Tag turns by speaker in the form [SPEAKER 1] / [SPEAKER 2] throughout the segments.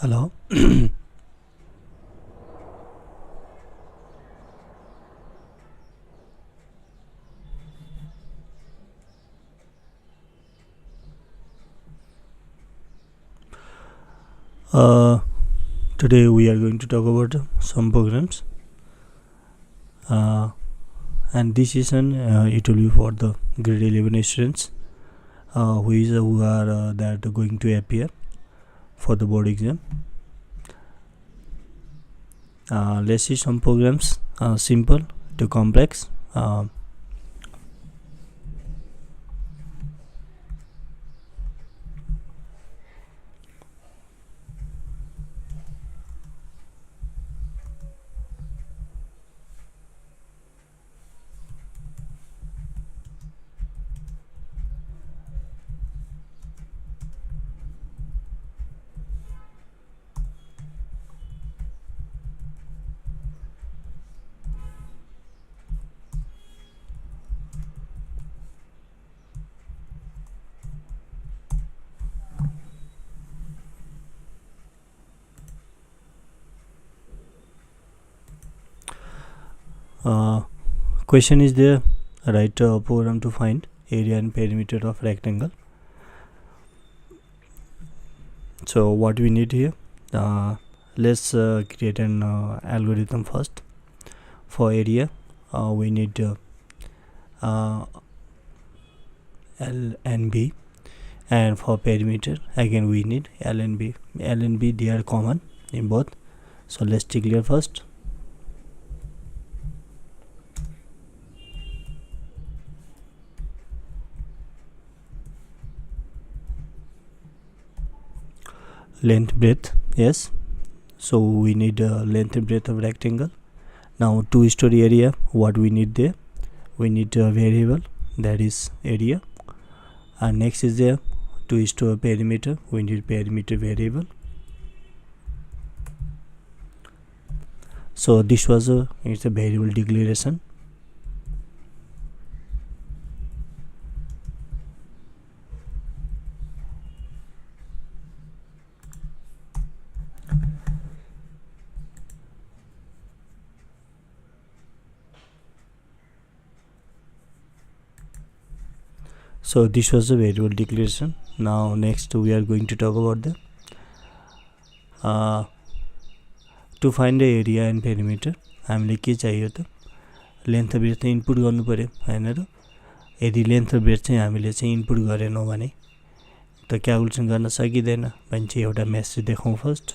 [SPEAKER 1] Hello. Today we are going to talk about some programs, and this session it will be for the grade 11 students who are that going to appear for the board exam. Let's see some programs, simple to complex. Question is there, write a program to find area and perimeter of rectangle. So what we need here, let's create an algorithm first. For area we need L and B, and for perimeter again we need L and B. L and B, they are common in both, so let's declare first. Length, breadth, yes, so we need length and breadth of rectangle. Now two-story area, what we need there, we need a variable, that is area, and next is there two-story perimeter, we need perimeter variable. So this was it's a variable declaration. So this was a variable declaration. Now next we are going to talk about the to find the area and perimeter हामीले के चाहियो त length र breath input गर्नु पर्यो हैन र यदि length र breath चाहिँ हामीले चाहिँ इनपुट गरेनौ भने त क्याल्कुलेसन गर्न सकिदैन भने चाहिँ एउटा मेसेज देखाउँ first.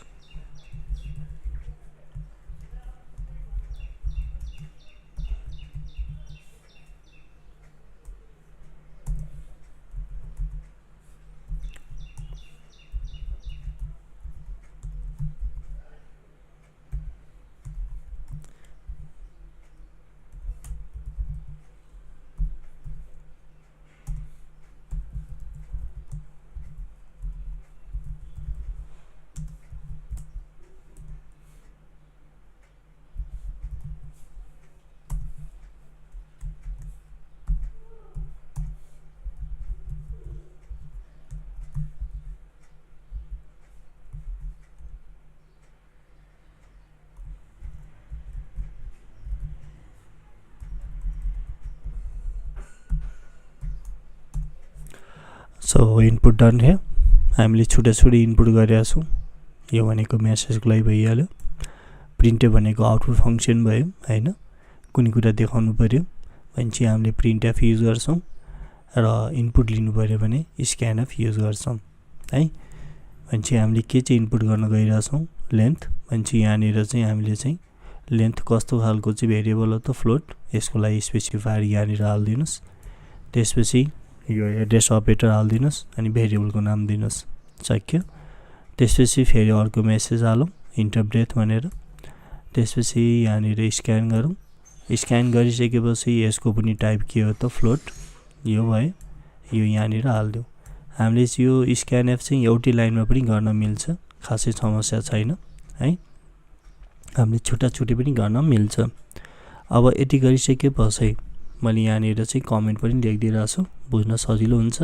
[SPEAKER 1] So input done here. हामीले छुटा छुटी इनपुट गरेका छौं. यो भनेको मेसेजको लागि भइहाल्यो. प्रिन्ट भनेको आउटपुट फंक्सन भयो हैन. कुनै कुरा देखाउनु पर्यो भने चाहिँ हामीले प्रिन्टएफ युज गर्छौं र इनपुट लिनु पर्यो भने स्क्यानएफ युज गर्छौं है. भने चाहिँ हामीले के चाहिँ इनपुट गर्न गइरा छौं, लेन्थ. भने चाहिँ यहाँ निर चाहिँ हामीले चाहिँ लेन्थ कस्तो खालको चाहिँ भेरिएबल हो त फ्लोट, यसको लागि स्पेसिफायर यहाँ निर हाल्दिनुस्. त्यसपछि यो एड्रेस अपरेटर हाल्दिनुस् अनि भेरिएबलको नाम दिनुस्. सक्यो. त्यसपछि फेरि अर्को मेसेज हालौं इन्टर ब्रेथ भनेर. त्यसपछि यहाँ निर स्क्यान गरौँ. स्क्यान गरिसकेपछि यसको पनि टाइप के हो त फ्लोट. यो भयो, यो यहाँ निर हाल्दियौ. हामीले यो स्क्यानएफ चाहिँ एउटै लाइनमा पनि गर्न मिल्छ, खासै समस्या छैन है. हामीले छुटा छुटी पनि गर्न मिल्छ. अब यति गरिसकेपछि मैले यहाँ निर चाहिँ कमेन्ट पनि लेखिदिरा छु, बुझ्न सजिलो हुन्छ.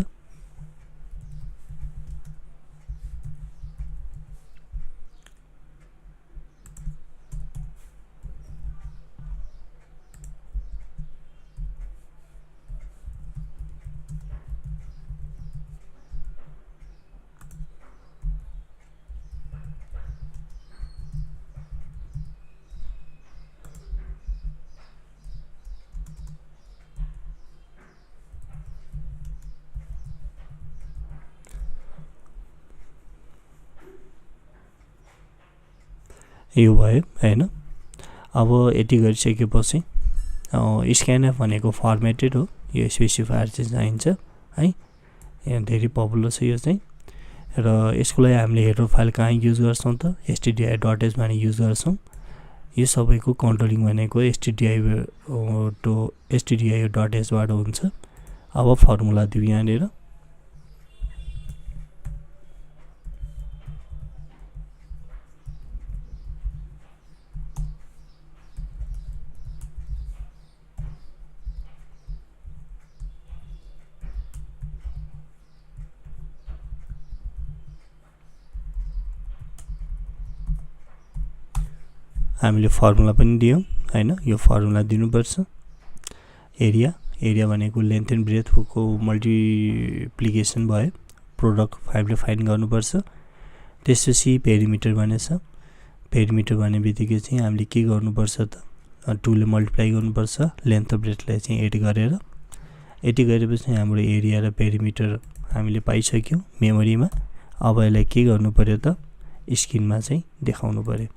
[SPEAKER 1] यो भयो हैन। अब यति गरिसकेपछि स्क्यानएफ भनेको फर्मेटेड हो, यो स्पेसिफायर चाहिँ चाहिन्छ है। यहाँ धेरै पपुलर छ यो चाहिँ, र यसको लागि हामीले हेडर फाइल कहाँ युज गर्छौँ त stdio.h भन्ने युज गर्छौँ। यो सबैको कन्ट्रोलिङ भनेको stdio.h बाट हुन्छ। अब फर्मुला दिउँ यहाँनिर, हामीले फर्मुला पनि दियौँ हैन। यो फर्मुला दिनुपर्छ। एरिया भनेको लेन्थ एन्ड ब्रेथको मल्टिप्लिकेसन भयो, प्रोडक्ट 5 ले फाइन्ड गर्नुपर्छ। त्यसपछि पेरिमिटर भनेछ, पेरिमिटर भन्ने बित्तिकै चाहिँ हामीले के गर्नुपर्छ त 2 ले मल्टिप्लाई गर्नुपर्छ लेन्थ र ब्रेथलाई चाहिँ एड गरेर। यति गरेपछि हाम्रो एरिया र पेरिमिटर हामीले पाइसक्यौँ मेमोरीमा। अब यसलाई के गर्नु पर्यो त स्क्रिनमा चाहिँ देखाउनु पर्यो।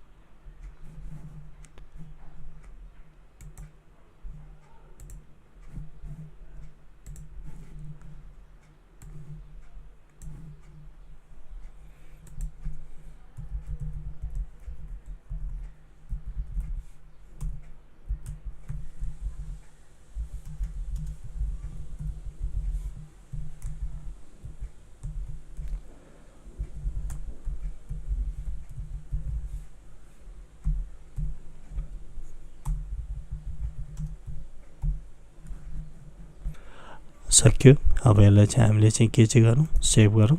[SPEAKER 1] सक्यो। अब यसलाई चाहिँ हामीले चाहिँ के चाहिँ गरौँ, सेभ गरौँ।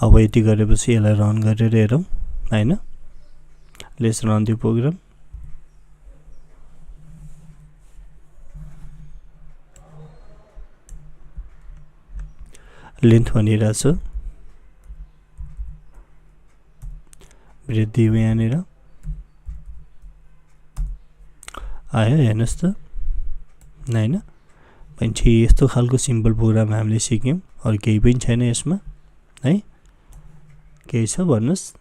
[SPEAKER 1] अब यति गरेपछि यसलाई रन गरेर हेरौँ हैन। Let's run the program. Length भनिरहेछ, ब्रेथ दियो यहाँनिर आयो, हेर्नुहोस् त हैन। भनेपछि यस्तो खालको सिम्पल प्रोग्राम हामीले सिक्यौँ। अरू केही पनि छैन यसमा है, केही छ भन्नुहोस्।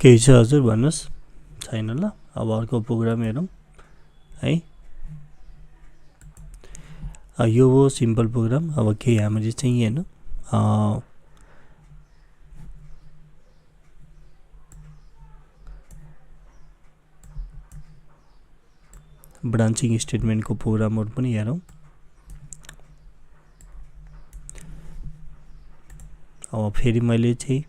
[SPEAKER 1] केही छ हजुर भन्नुस्? छैन ल। अब अर्को प्रोग्राम हेरौँ है। यो हो सिम्पल प्रोग्राम। अब केही हामीले चाहिँ हैन ब्रान्चिङ स्टेटमेन्टको प्रोग्रामहरु पनि हेरौँ। अब फेरि मैले चाहिँ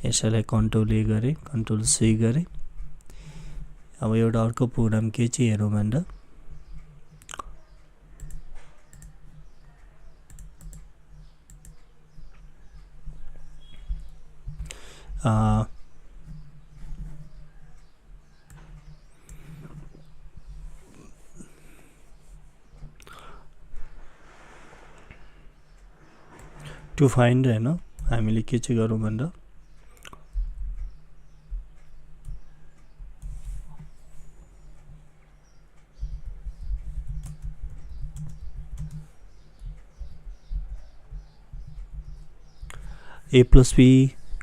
[SPEAKER 1] यसलाई कन्ट्रोल ए गरे, कन्ट्रोल सी गरे। अब एउटा अर्को प्रोग्राम के चाहिँ हेरौँ भन्दा टु फाइन्ड हैन हामीले के चाहिँ गरौँ भन्दा a + b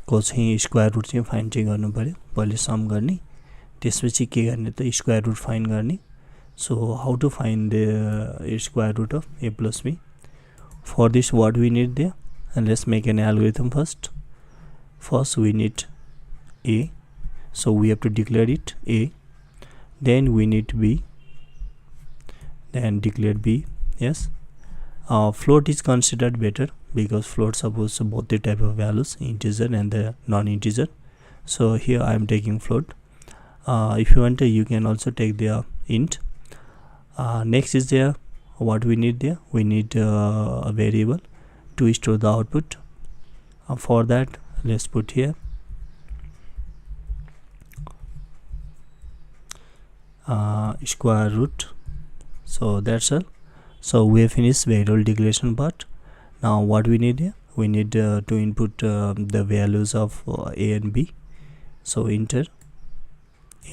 [SPEAKER 1] को चाहिँ स्क्वायर रुट चाहिँ फाइन्ड चाहिँ गर्नु पर्यो। पहिले सम गर्ने, त्यसपछि के गर्ने त स्क्वायर रुट फाइन्ड गर्ने। So how to find the square root of a + b? For this what we need there? And let's make an algorithm first. First we need a, so we have to declare it a, then we need b, then declare b. Yes, float is considered better because float supports both the type of values, integer and the non-integer. So here I am taking float. If you want to, you can also take the int. Next is there what we need there. We need a variable to store the output. For that, let's put here square root. So that's all. So we have finished variable declaration part. Now what we need here, we need to input the values of a and b. So enter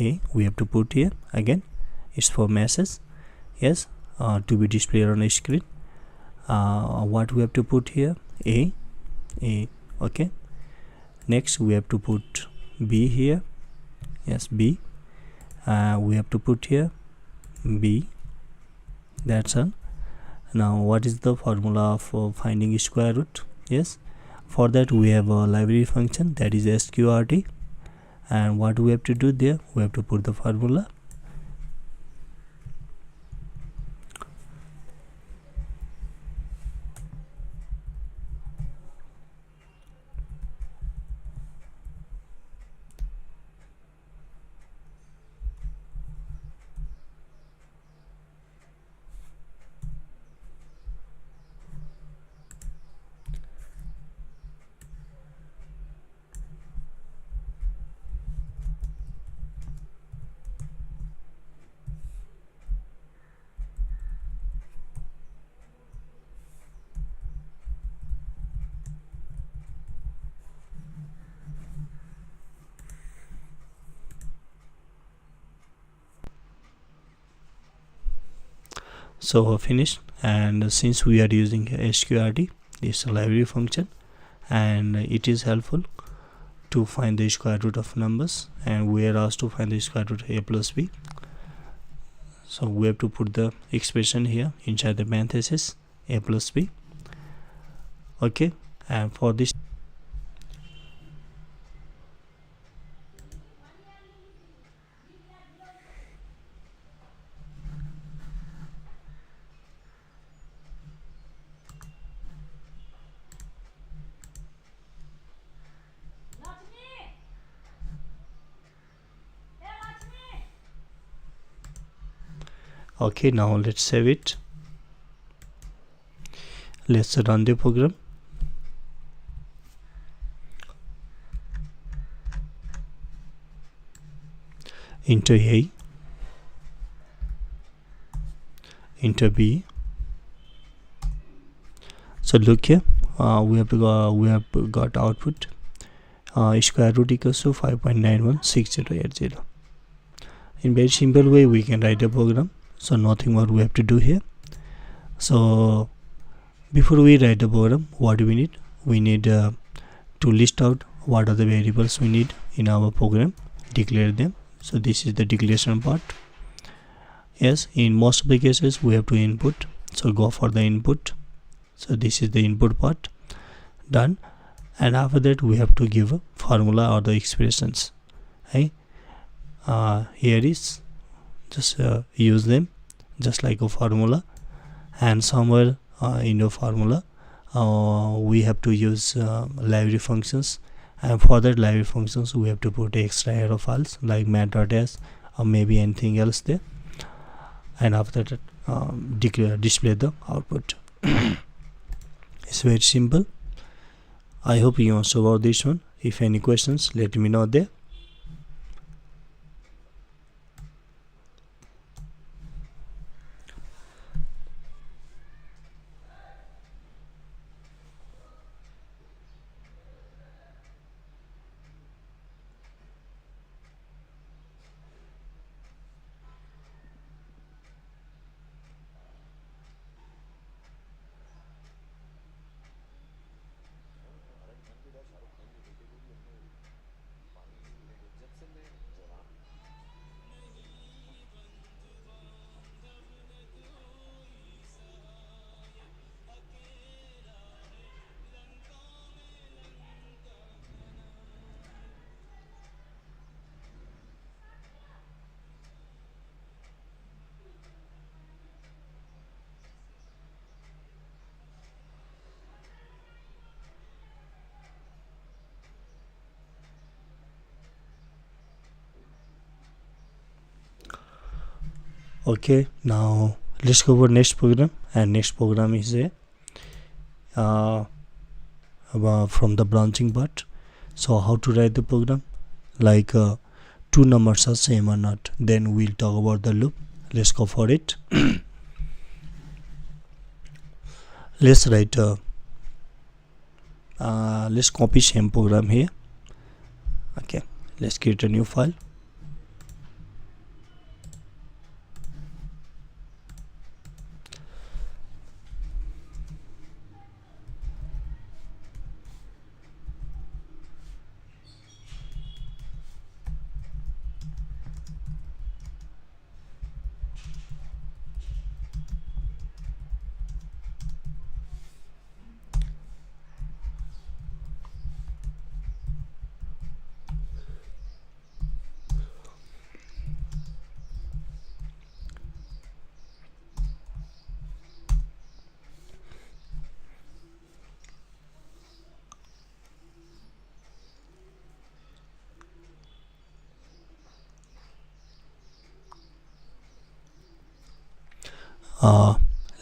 [SPEAKER 1] a, we have to put here again, it's for message. Yes, to be displayed on a screen. What we have to put here, a, okay. Next we have to put b here. Yes, b. We have to put here b. That's all. Now what is the formula for finding square root? Yes, for that we have a library function, that is sqrt, and what we have to do there, we have to put the formula. So finished. And since we are using sqrt, it's a library function, and it is helpful to find the square root of numbers, and we are asked to find the square root of a + b. So we have to put the expression here inside the parenthesis a + b. Okay, and for this okay, now let's save it. Let's run the program. Enter a, enter b. So look here, we have got output square root equals to 5.916080. In very simple way we can write a program. So nothing more we have to do here. So before we write the program, what do we need? We need to list out what are the variables we need in our program, declare them. So this is the declaration part. Yes, in most of the cases we have to input, so go for the input. So this is the input part done, and after that we have to give a formula or the expressions. Here is just use them just like a formula, and somewhere in your formula we have to use library functions, and for that library functions we have to put extra arrow files like math.s or maybe anything else there, and after that display the output. It's very simple. I hope you understood about this one. If any questions, let me know there. Okay, now let's go over next program, and next program is a from the branching part. So how to write the program, like two numbers are same or not, then we'll talk about the loop. Let's go for it. Let's write let's copy same program here. Okay, let's create a new file.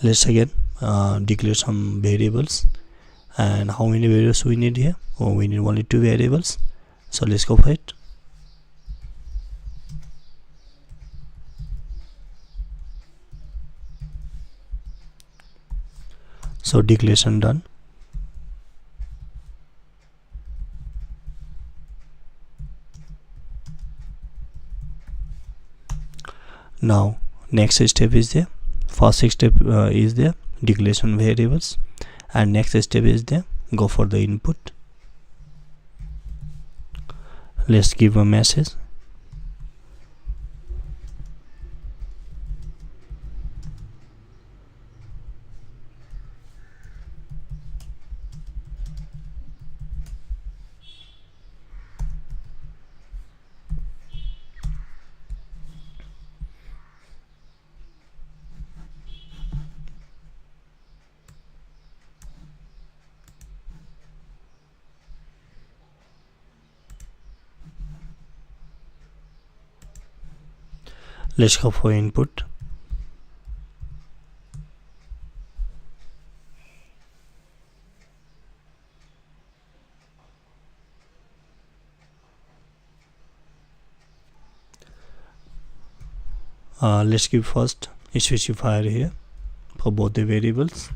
[SPEAKER 1] Let's again declare some variables. And how many variables we need here? Oh, we need only 2 variables. So let's go for it. So declaration done. Now next step is there. First step is there, declaration variables, and next step is there, go for the input. Let's give a message. Let's go for input. Let's give first a specifier here for both the variables.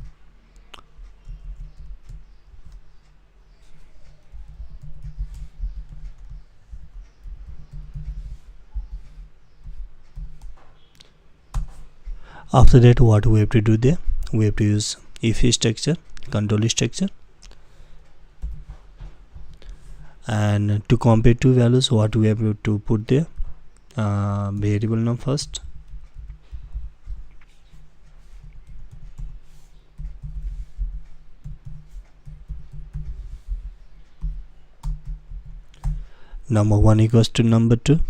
[SPEAKER 1] After that, what we have to do there, we have to use if structure, control structure, And to compare two values, what we have to put there, variable name first, number 1 equals to number 2.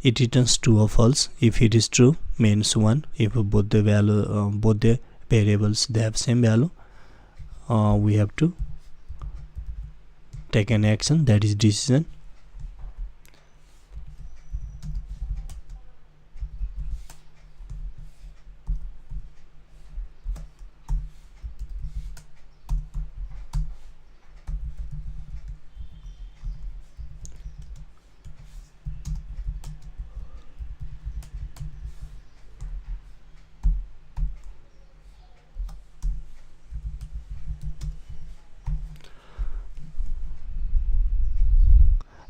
[SPEAKER 1] It returns true or false. If it is true, means 1. If both the value, both the variables, they have same value, we have to take an action, that is decision.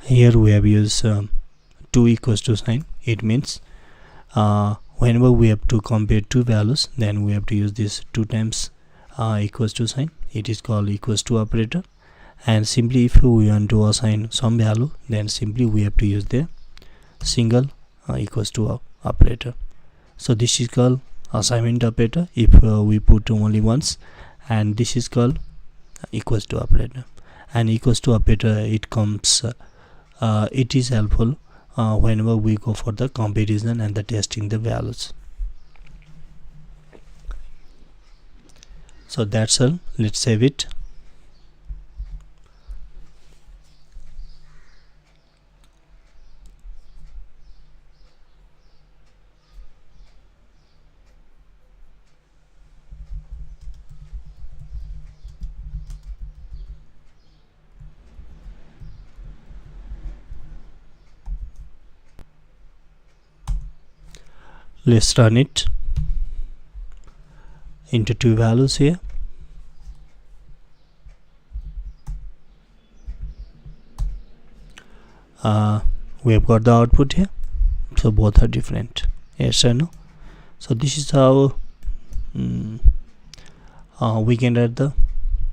[SPEAKER 1] Here we have used 2 equals to sign. It means whenever we have to compare two values, then we have to use this 2 times equals to sign. It is called equals to operator. And simply if we want to assign some value, then simply we have to use the single equals to operator. So this is called assignment operator if we put only once, and this is called equals to operator. And equals to operator, it comes it is helpful whenever we go for the comparison and the testing the values. So that's all. Let's save it. Let's run it into two values here. We have got the output here, so both are different, yes or no. So this is how we can write the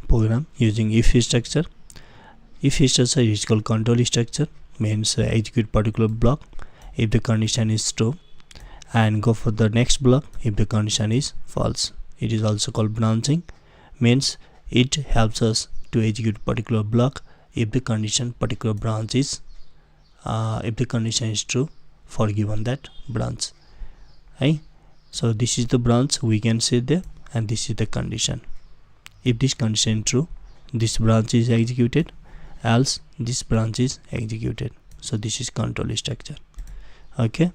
[SPEAKER 1] program using if structure. If structure is called control structure, means execute particular block if the condition is true, and go for the next block if the condition is false. It is also called branching, means it helps us to execute particular block if the condition particular branch is if the condition is true for given that branch. Right? So this is the branch we can say there, and this is the condition. If this condition is true, this branch is executed, else this branch is executed. So this is control structure. Okay.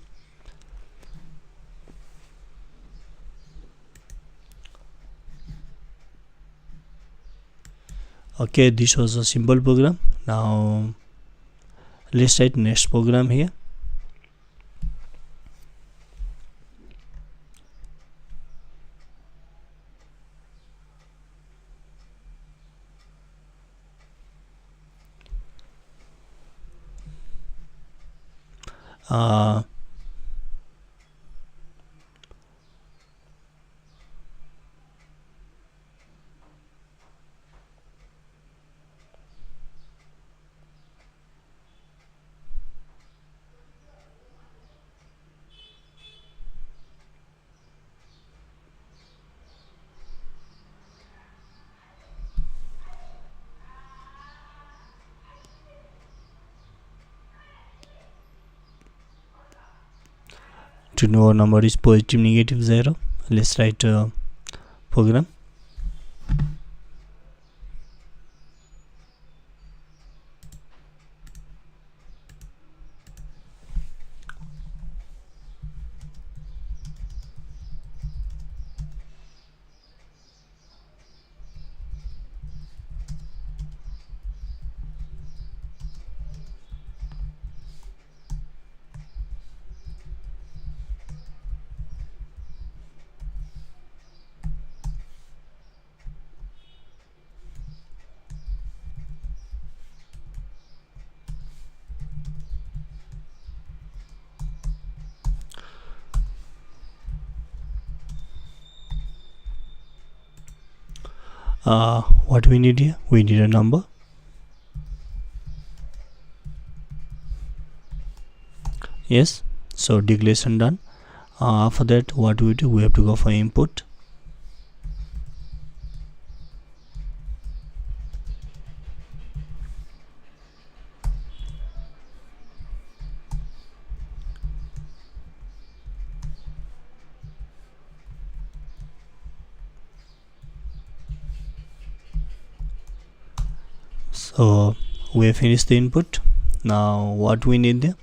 [SPEAKER 1] Okay, this was a simple program. Now let's write next program here. To know our number is positive, negative, 0, let's write a program. What we need here, we need a number. Yes, so declaration done. After that, what we do, we have to go for input. So we have finished the input. Now what we need there,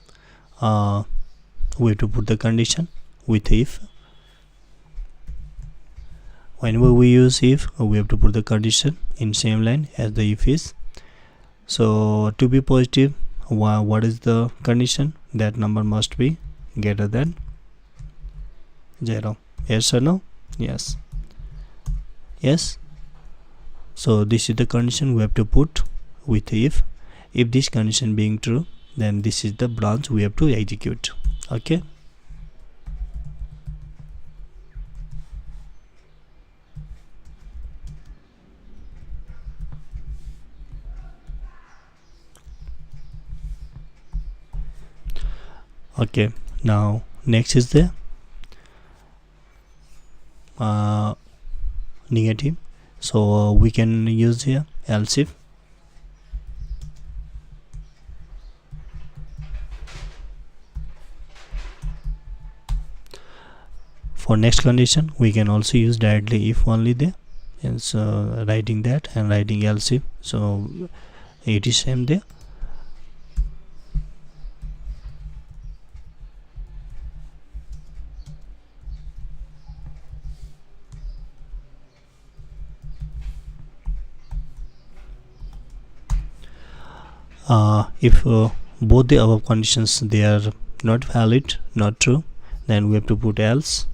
[SPEAKER 1] we have to put the condition with if. Whenever we use if, we have to put the condition in same line as the if is. So to be positive, what is the condition? That number must be greater than 0. Yes or no? Yes. Yes. So this is the condition we have to put with if. If this condition being true, then this is the branch we have to execute. Okay. Okay, now next is the negative. So we can use here else if. For next condition, we can also use directly if only there, and so writing that and writing else if. So it is same there. If both the above conditions they are not valid, not true, then we have to put else.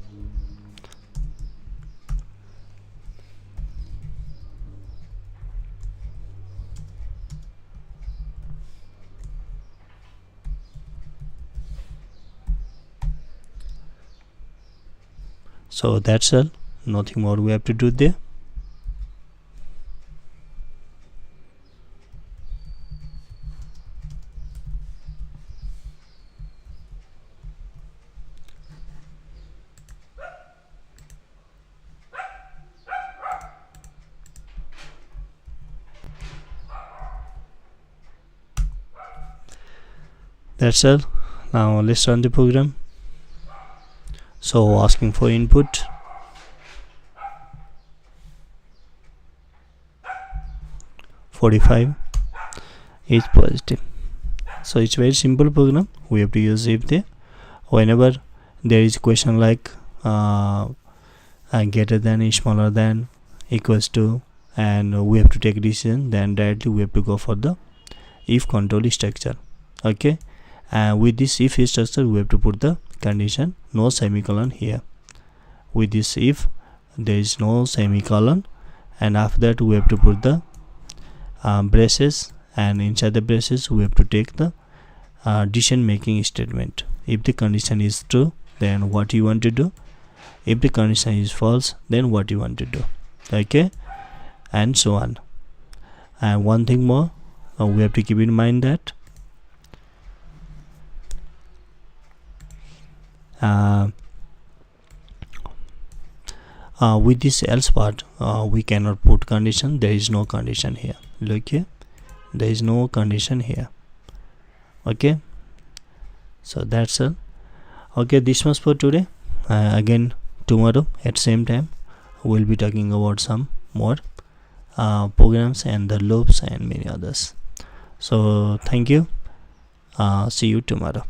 [SPEAKER 1] So that's all, nothing more we have to do there. That's all. Now let's run the program. So asking for input. $45 is positive. So it's very simple program. We have to use if there. Whenever there is question like greater than, smaller than, equals to, and we have to take decision, then directly we have to go for the if control structure. Okay, and with this if structure we have to put the condition, no semicolon here. With this if, there is no semicolon, and after that we have to put the braces, and inside the braces we have to take the decision making statement. If the condition is true, then what you want to do. If the condition is false, then what you want to do. Okay, and so on. And one thing more, we have to keep in mind that with this else part, we cannot put condition. There is no condition here. Look here, there is no condition here. Okay, so that's all. Okay, this was for today. Again tomorrow at same time we'll be talking about some more programs and the loops and many others. So thank you. See you tomorrow.